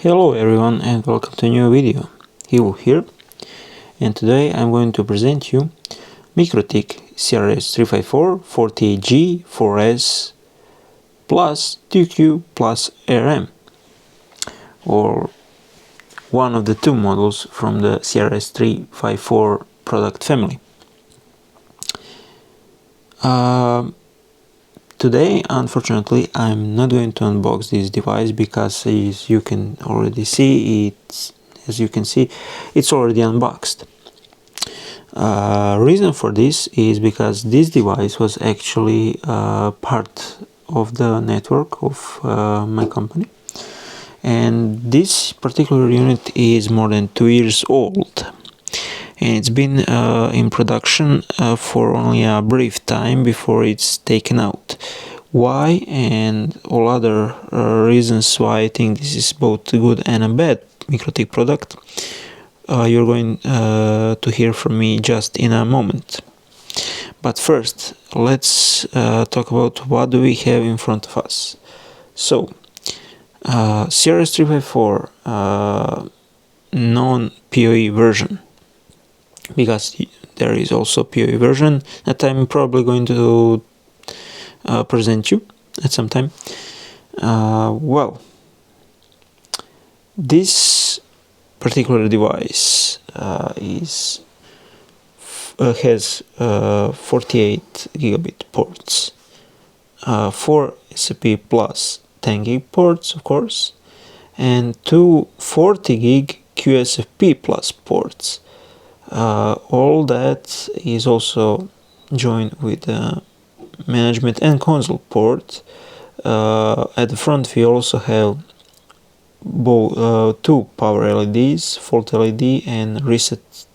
Hello everyone and welcome to a new video. Ivo here, and today I'm going to present you MikroTik CRS354-48G-4S+2Q+RM, or one of the two models from the CRS354 product family. Today, unfortunately, I'm not going to unbox this device because, as you can see, it's already unboxed. Reason for this is because this device was actually part of the network of my company, and this particular unit is more than 2 years old. And it's been in production for only a brief time before it's taken out. Why and all other reasons why I think this is both a good and a bad MikroTik product, you're going to hear from me just in a moment. But first, let's talk about what do we have in front of us. So, CRS354 non-PoE version, because there is also PoE version that I'm probably going to present you at some time. Well, this particular device has 48 gigabit ports, 4 SFP plus 10 gig ports, of course, and 2 40 gig QSFP plus ports. All that is also joined with the management and console port. At the front we also have two power LEDs, fault LED and reset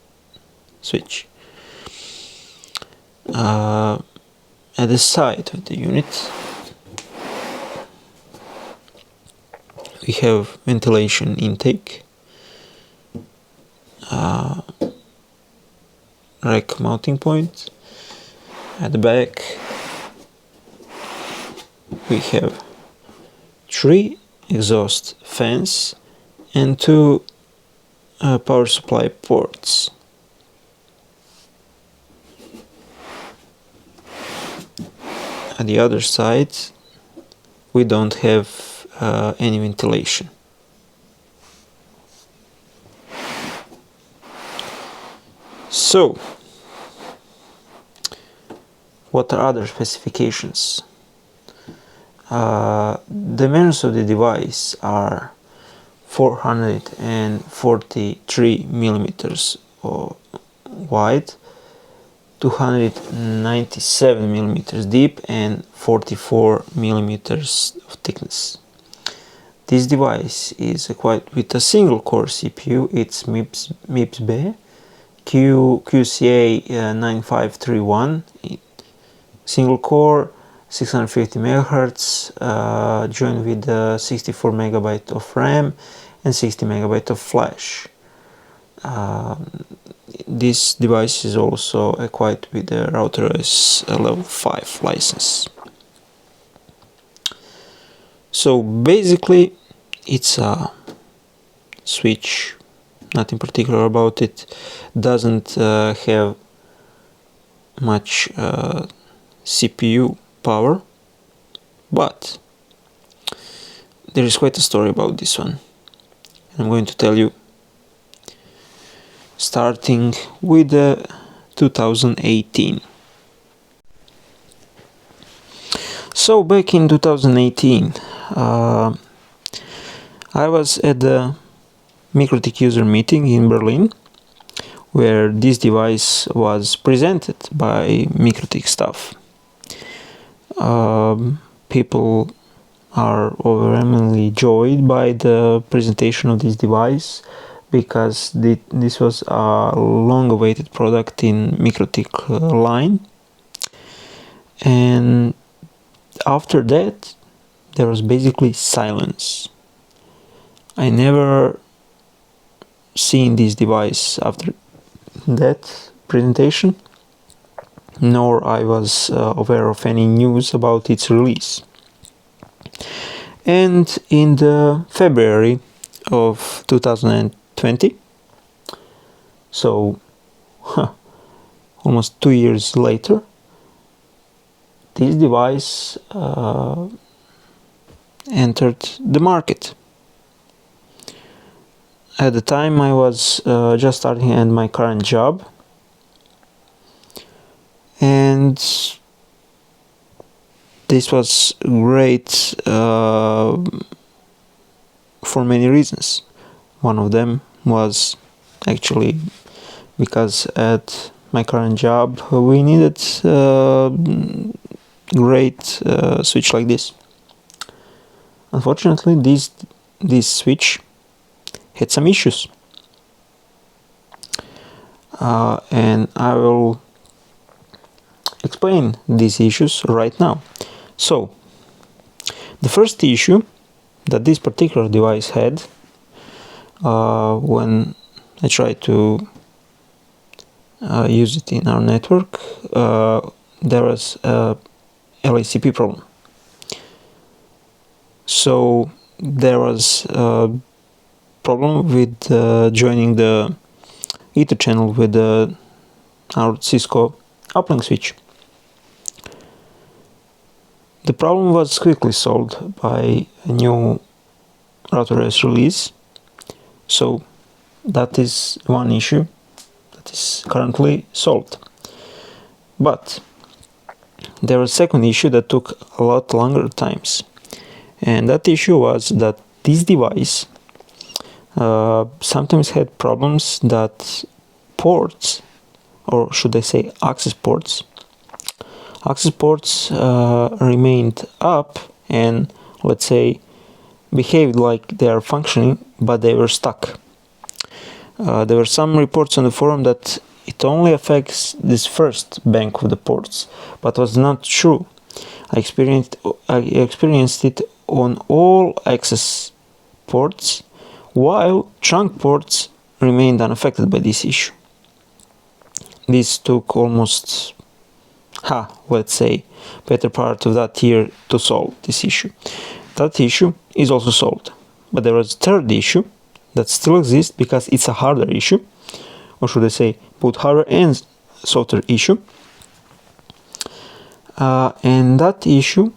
switch. At the side of the unit we have ventilation intake, rack mounting point. At the back we have 3 exhaust fans and 2 power supply ports. At the other side we don't have any ventilation. So, what are other specifications? Dimensions of the device are 443 millimeters wide, 297 millimeters deep, and 44 millimeters of thickness. This device is equipped with a single core CPU. It's MIPS-B QCA 9531, single core, 650 megahertz, joined with 64 megabyte of RAM and 60 megabyte of flash. This device is also equipped with the RouterOS level 5 license. So basically it's a switch, nothing particular about it. Doesn't have much CPU power, but there is quite a story about this one. I'm going to tell you, starting with 2018. So back in 2018, I was at the MikroTik user meeting in Berlin, where this device was presented by MikroTik staff. People are overwhelmingly joyed by the presentation of this device, because this was a long-awaited product in MikroTik line. And after that there was basically silence. I never seen this device after that presentation, nor I was aware of any news about its release. And in the February of 2020. So almost 2 years later, this device entered the market. At the time I was just starting at my current job, and this was great for many reasons. One of them was actually because at my current job we needed great switch like this. Unfortunately, this switch had some issues, and I will explain these issues right now. So, the first issue that this particular device had when I tried to use it in our network, there was a LACP problem. So there was a problem with joining the Ether channel with our Cisco uplink switch. The problem was quickly solved by a new router OS release. So that is one issue that is currently solved. But there was a second issue that took a lot longer times. And that issue was that this device sometimes had problems that ports, or should I say access ports, remained up and, let's say, behaved like they are functioning, but they were stuck. There were some reports on the forum that it only affects this first bank of the ports, but was not true. I experienced it on all access ports, while trunk ports remained unaffected by this issue. This took almost, let's say, better part of that year to solve this issue. That issue is also solved. But there was a third issue that still exists because it's a hardware issue, or should I say, both hardware and software issue. And that issue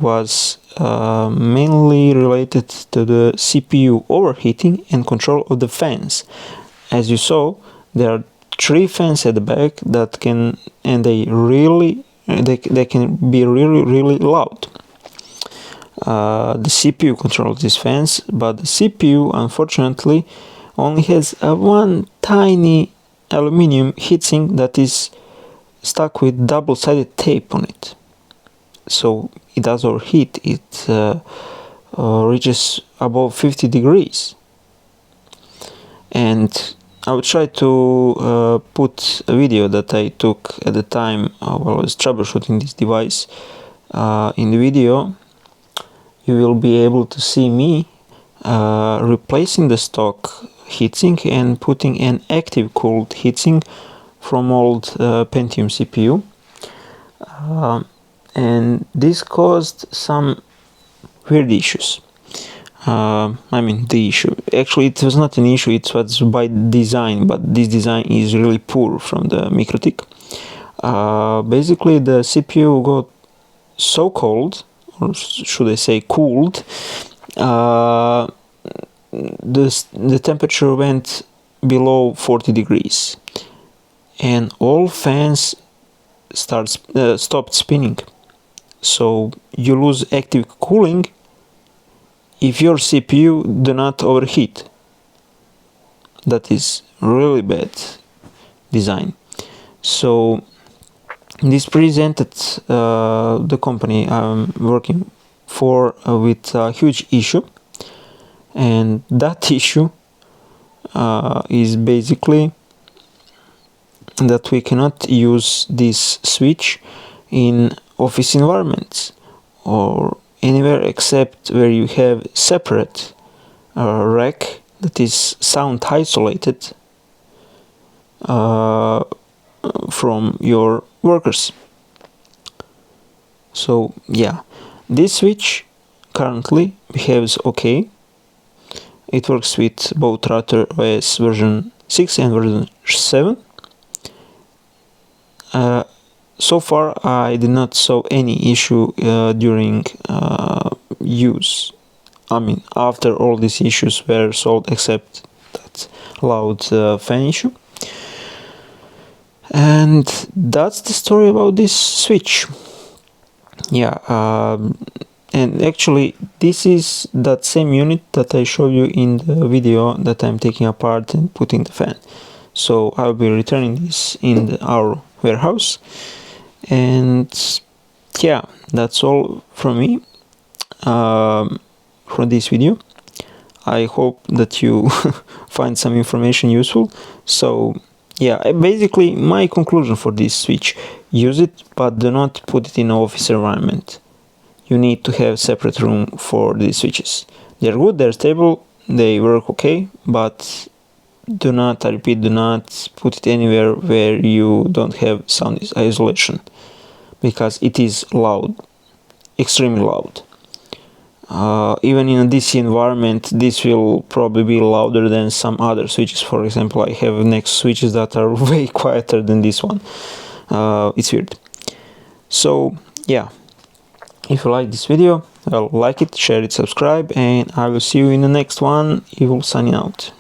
was mainly related to the CPU overheating and control of the fans. As you saw, there are 3 fans at the back that can, and they can be really loud. The CPU controls these fans, but the CPU unfortunately only has one tiny aluminum heatsink that is stuck with double-sided tape on it. So it does overheat. It reaches above 50 degrees. And I will try to put a video that I took at the time while I was troubleshooting this device. In the video, you will be able to see me replacing the stock heatsink and putting an active cooled heatsink from old Pentium CPU. And this caused some weird issues. The issue. Actually, it was not an issue, it was by design, but this design is really poor from the MikroTik. Basically, the CPU got so cold, or should I say cooled, the temperature went below 40 degrees. And all fans stopped spinning. So you lose active cooling if your CPU do not overheat. That is really bad design. So this presented the company I'm working for with a huge issue, and that issue is basically that we cannot use this switch in office environments or anywhere except where you have separate rack that is sound isolated from your workers. So yeah, this switch currently behaves okay. it works with both Router OS version 6 and version 7. So far I did not saw any issue during use. I mean, after all these issues were solved, except that loud fan issue. And that's the story about this switch. Yeah, and actually this is that same unit that I showed you in the video that I'm taking apart and putting the fan. So I'll be returning this in our warehouse. And yeah, that's all from me from this video. I hope that you find some information useful. So yeah, basically my conclusion for this switch: use it, but do not put it in an office environment. You need to have separate room for these switches. They're good, they're stable, they work okay, but do not, I repeat, do not put it anywhere where you don't have sound isolation, because it is loud, extremely loud. Even in a DC environment, this will probably be louder than some other switches. For example, I have next switches that are way quieter than this one. It's weird. So yeah, if you like this video, well, like it, share it, subscribe, and I will see you in the next one. Evil signing out.